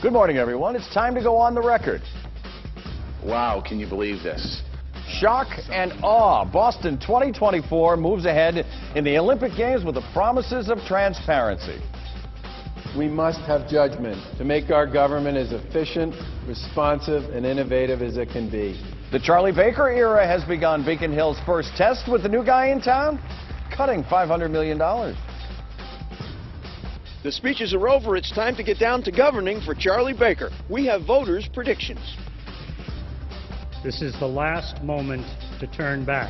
Good morning, everyone. It's time to go on the record. Wow, can you believe this? Shock and awe. Boston 2024 moves ahead in the Olympic Games with the promises of transparency. We must have judgment to make our government as efficient, responsive, and innovative as it can be. The Charlie Baker era has begun. Beacon Hill's first test with the new guy in town, cutting $500 million. The speeches are over. It's time to get down to governing for Charlie Baker. We have voters' predictions. This is the last moment to turn back.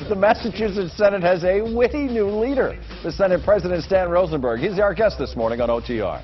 The Massachusetts Senate has a witty new leader, the Senate President Stan Rosenberg. He's our guest this morning on OTR.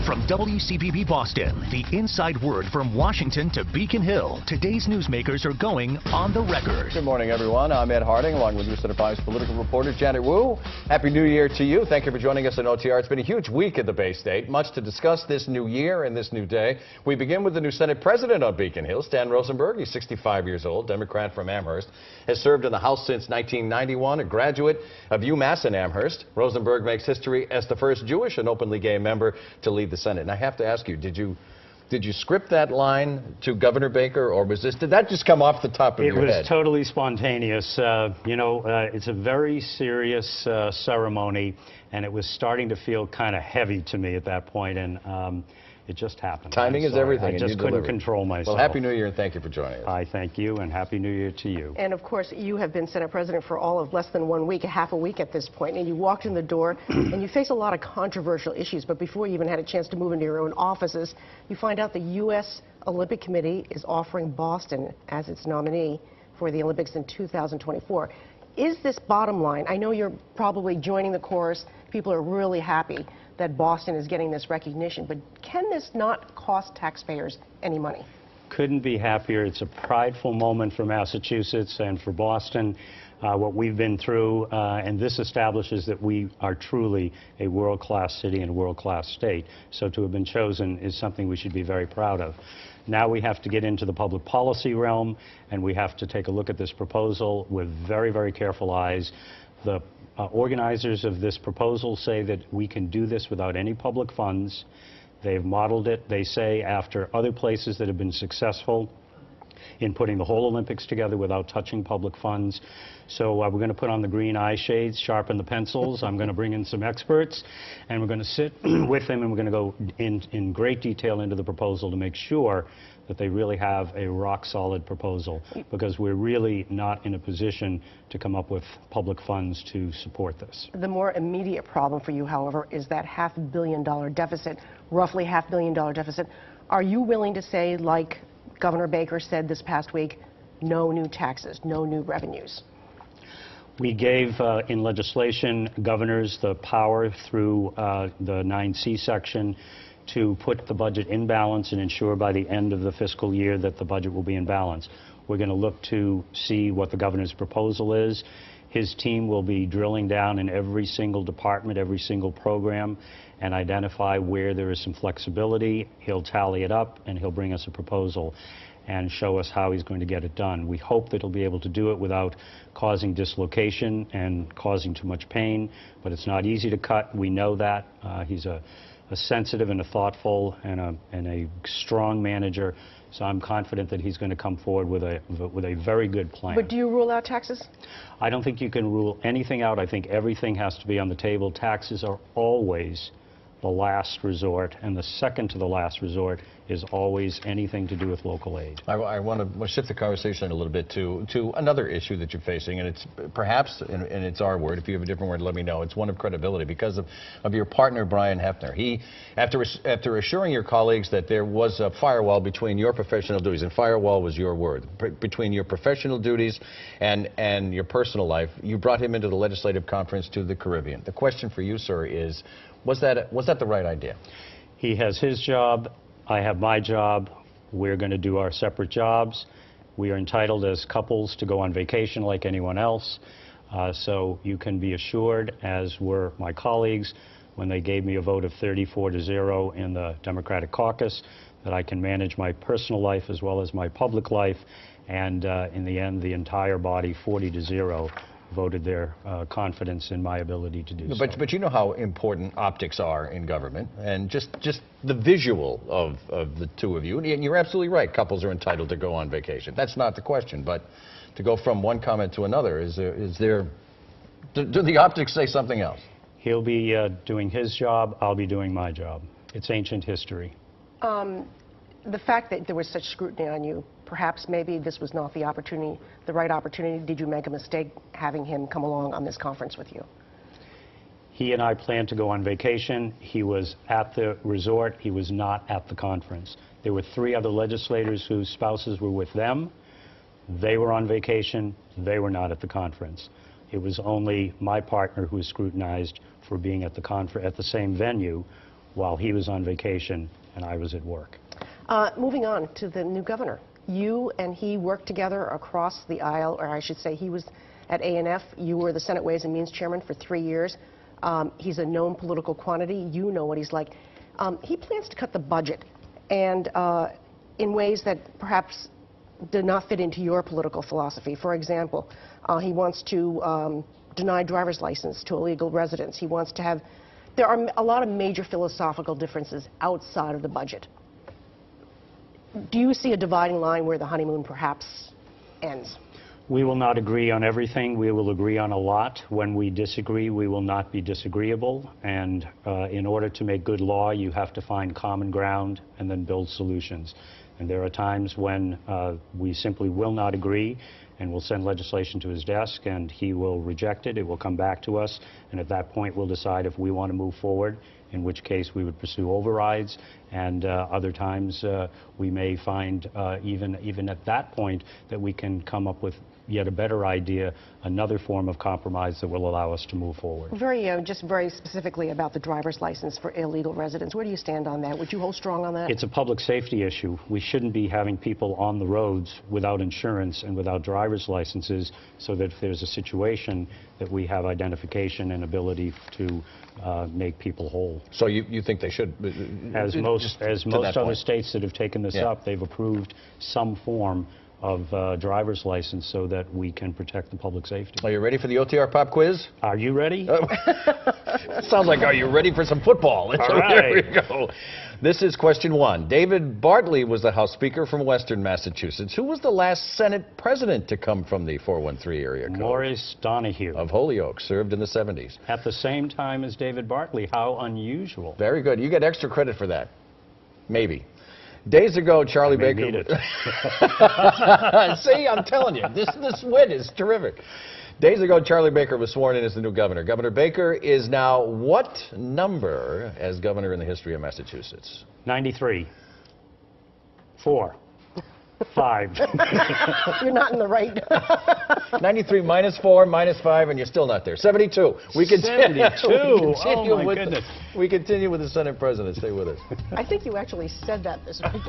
From WCPB Boston, the inside word from Washington to Beacon Hill. Today's newsmakers are going on the record. Good morning, everyone. I'm Ed Harding, along with USANA 5's political reporter Janet Wu. Happy New Year to you. Thank you for joining us on OTR. It's been a huge week at the Bay State. Much to discuss this new year and this new day. We begin with the new Senate President on Beacon Hill, Stan Rosenberg. He's 65 years old, Democrat from Amherst. Has served in the House since 1991, a graduate of UMass in Amherst. Rosenberg makes history as the first Jewish and openly gay member to lead the Senate. And I have to ask you, did you script that line to Governor Baker, or did that just come off the top of your head? It was totally spontaneous. It's a very serious ceremony, and it was starting to feel kind of heavy to me at that point, and it just happened. Timing is everything. I just couldn't control myself. Well, Happy New Year, and thank you for joining us. I thank you, and Happy New Year to you. And of course, you have been Senate President for all of less than 1 week, half a week at this point, and you walked in the door and you face a lot of controversial issues, but before you even had a chance to move into your own offices, you find out the U.S. Olympic Committee is offering Boston as its nominee for the Olympics in 2024. Is this bottom line? I know you're probably joining the chorus. People are really happy that Boston is getting this recognition, but can this not cost taxpayers any money? Couldn't be happier. It's a prideful moment for Massachusetts and for Boston, what we've been through, and this establishes that we are truly a world-class city and a world-class state. So to have been chosen is something we should be very proud of. Now we have to get into the public policy realm, and we have to take a look at this proposal with very, very careful eyes. The organizers of this proposal say that we can do this without any public funds. They've modeled it, they say, after other places that have been successful in putting the whole Olympics together without touching public funds. So we're going to put on the green eye shades, sharpen the pencils. I'm going to bring in some experts, and we're going to sit with them, and we're going to go in great detail into the proposal to make sure that they really have a rock-solid proposal, because we're really not in a position to come up with public funds to support this. The more immediate problem for you, however, is that $500 million deficit, roughly $500 million deficit. Are you willing to say, like Governor Baker said this past week, no new taxes, no new revenues? We gave, in legislation, governors the power through the 9C section to put the budget in balance and ensure by the end of the fiscal year that the budget will be in balance. We're going to look to see what the governor's proposal is. His team will be drilling down in every single department, every single program, and identify where there is some flexibility. He'll tally it up, and he'll bring us a proposal and show us how he's going to get it done. We hope that he'll be able to do it without causing dislocation and causing too much pain, but it's not easy to cut. We know that. He's a sensitive and a thoughtful and a strong manager, so I'm confident that he's going to come forward with a very good plan. But do you rule out taxes? I don't think you can rule anything out. I think everything has to be on the table. Taxes are always the last resort, and the second to the last resort is always anything to do with local aid. I want to shift the conversation a little bit to another issue that you're facing, and it's perhaps, and it's our word, if you have a different word, let me know. It's one of credibility because of your partner, Brian Hefner. He, after assuring your colleagues that there was a firewall between your professional duties, and firewall was your word, between your professional duties and your personal life, you brought him into the legislative conference to the Caribbean. The question for you, sir, is, was that the right idea? He has his job. I have my job. We're going to do our separate jobs. We are entitled as couples to go on vacation like anyone else. So you can be assured, as were my colleagues, when they gave me a vote of 34-0 in the Democratic caucus, that I can manage my personal life as well as my public life. And in the end, the entire body, 40-0, voted their confidence in my ability to do so. But you know how important optics are in government, and just the visual of the two of you, and you're absolutely right, couples are entitled to go on vacation. That's not the question, but to go from one comment to another, do the optics say something else? He'll be doing his job, I'll be doing my job. It's ancient history. The fact that there was such scrutiny on you, perhaps maybe this was not the opportunity, the right opportunity. Did you make a mistake having him come along on this conference with you? He and I planned to go on vacation. He was at the resort. He was not at the conference. There were 3 other legislators whose spouses were with them. They were on vacation. They were not at the conference. It was only my partner who was scrutinized for being at the same venue while he was on vacation and I was at work. Moving on to the new governor. You and he worked together across the aisle, or I should say he was at A&F. You were the Senate Ways and Means Chairman for 3 years. He's a known political quantity. You know what he's like. He plans to cut the budget, and in ways that perhaps do not fit into your political philosophy. For example, he wants to deny driver's license to illegal residents. He wants to have... There are a lot of major philosophical differences outside of the budget. Do you see a dividing line where the honeymoon perhaps ends? We will not agree on everything. We will agree on a lot. When we disagree, we will not be disagreeable. And in order to make good law, you have to find common ground and then build solutions. And there are times when we simply will not agree, and we'll send legislation to his desk, and he will reject it. It will come back to us, and at that point, we'll decide if we want to move forward, in which case we would pursue overrides, and other times we may find, even at that point, that we can come up with yet a better idea, another form of compromise that will allow us to move forward. Just very specifically about the driver's license for illegal residents. Where do you stand on that? Would you hold strong on that? It's a public safety issue. We shouldn't be having people on the roads without insurance and without driver's licenses, so that if there's a situation that we have identification and ability to make people whole. So you think they should? As most other states that have taken this up, they've approved some form of driver's license so that we can protect the public safety. Are you ready for the OTR pop quiz? Are you ready? Sounds like, are you ready for some football? All right. Here we go. This is question 1. David Bartley was the House Speaker from Western Massachusetts. Who was the last Senate President to come from the 413 area code? Maurice Donahue. Of Holyoke, served in the 70s. At the same time as David Bartley. How unusual. Very good. You get extra credit for that. Maybe. Days ago, Charlie Baker... Need it. See, I'm telling you, this win is terrific. Days ago, Charlie Baker was sworn in as the new governor. Governor Baker is now what number as governor in the history of Massachusetts? 93. 4. 5. You're not in the right. 93 minus 4 minus 5, and you're still not there. 72. We continue. 72. Oh, my goodness. We continue with the Senate President. Stay with us. I think you actually said that this week.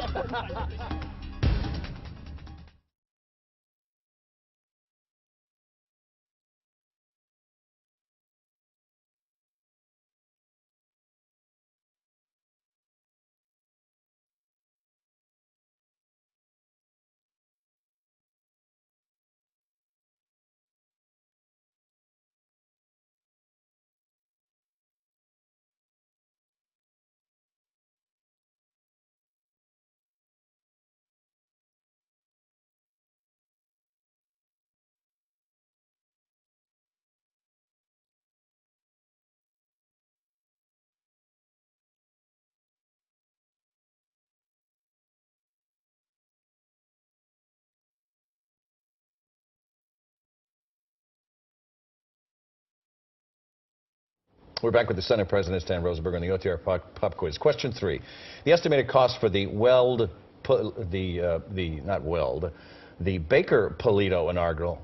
We're back with the Senate President, Stan Rosenberg, on the OTR pop quiz. Question 3. The estimated cost for the the Baker-Polito inaugural.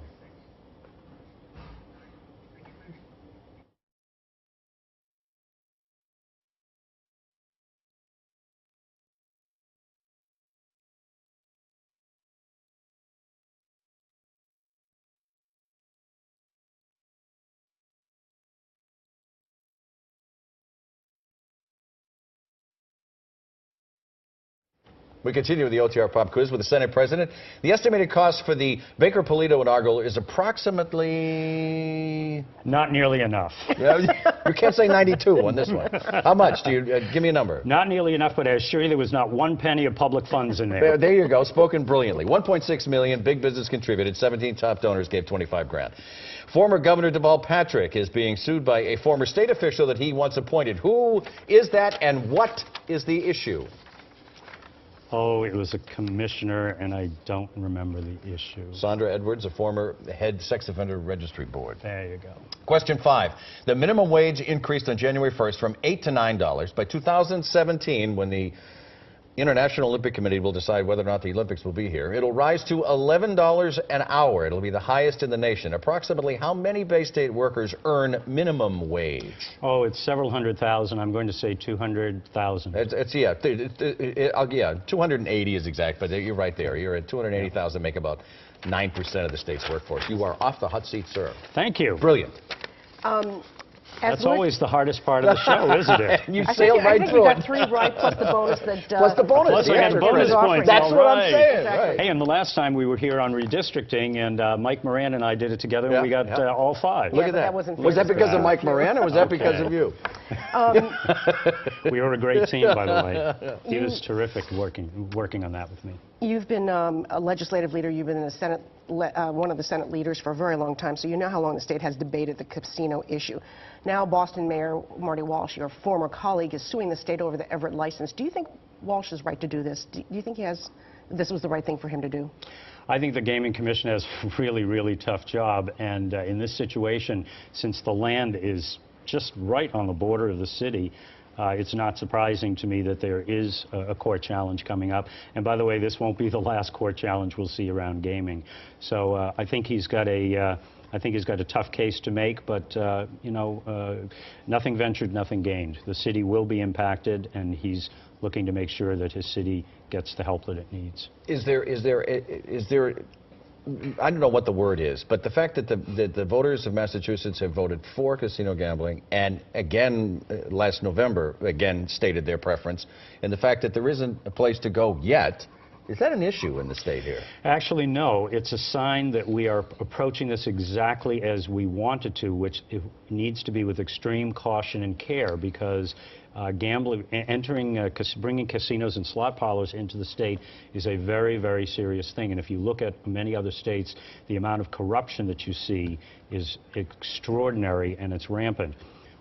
We continue with the OTR Pop Quiz with the Senate President. The estimated cost for the Baker-Polito inaugural is approximately... Not nearly enough. You can't say 92 on this one. How much? Do you give me a number? Not nearly enough, but I assure you there was not one penny of public funds in there. There you go. Spoken brilliantly. 1.6 million. Big business contributed. 17 top donors gave 25 grand. Former Governor Deval Patrick is being sued by a former state official that he once appointed. Who is that, and what is the issue? Oh, it was a commissioner, and I don't remember the issue. Sandra Edwards, a former head sex offender registry board. There you go. Question 5. The minimum wage increased on January 1st from $8 to $9. By 2017, when the International Olympic Committee will decide whether or not the Olympics will be here, it'll rise to $11 an hour. It'll be the highest in the nation. Approximately how many Bay State workers earn minimum wage? Oh, it's several hundred thousand. I'm going to say 200,000. Yeah, 280 is exact, but you're right there. You're at 280,000, make about 9% of the state's workforce. You are off the hot seat, sir. Thank you. Brilliant. That's always the hardest part of the show, isn't it? You sailed right through you it. got 3 right, plus the bonus that... Plus the bonus. Plus I got bonus points. That's All what right. I'm saying. Exactly. Right. Hey, and the last time we were here on redistricting, and Mike Moran and I did it together, and we got all 5. Look at but that. that wasn't Was that fair. because of Mike Moran, or was that because of you? We were a great team, by the way. He was terrific working on that with me. You've been a legislative leader. You've been in the Senate, one of the Senate leaders for a very long time, so you know how long the state has debated the casino issue. Now, Boston Mayor Marty Walsh, your former colleague, is suing the state over the Everett license. Do you think Walsh is right to do this? Do you think this was the right thing for him to do? I think the Gaming Commission has a really, really tough job, and in this situation, since the land is just right on the border of the city, it's not surprising to me that there is a court challenge coming up. And by the way, this won't be the last court challenge we'll see around gaming. So I think he's got a tough case to make, but you know, nothing ventured, nothing gained. The city will be impacted, and he's looking to make sure that his city gets the help that it needs. Is there I don't know what the word is, but the fact that the voters of Massachusetts have voted for casino gambling, and again last November again stated their preference, and the fact that there isn't a place to go yet, is that an issue in the state here? Actually, no. It's a sign that we are approaching this exactly as we wanted to, which it needs to be with extreme caution and care, because gambling, bringing casinos and slot parlors into the state is a very, very serious thing. And if you look at many other states, the amount of corruption that you see is extraordinary, and it's rampant.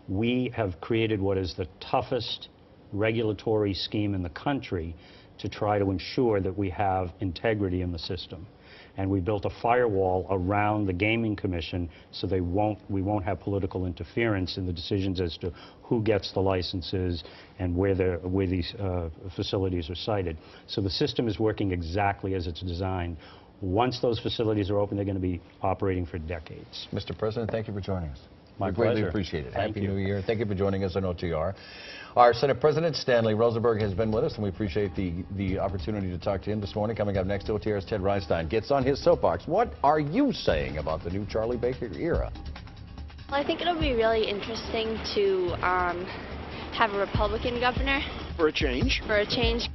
We have created what is the toughest regulatory scheme in the country to try to ensure that we have integrity in the system. And we built a firewall around the Gaming Commission so we won't have political interference in the decisions as to who gets the licenses and where these facilities are sited. So the system is working exactly as it's designed. Once those facilities are open, they're going to be operating for decades. Mr. President, thank you for joining us. My We greatly pleasure. appreciate it. Thank Happy you. New Year. Thank you for joining us on OTR. Our Senate President, Stanley Rosenberg, has been with us, and we appreciate the opportunity to talk to him this morning. Coming up next, OTR's Ted Reinstein gets on his soapbox. What are you saying about the new Charlie Baker era? Well, I think it'll be really interesting to have a Republican governor. For a change. For a change.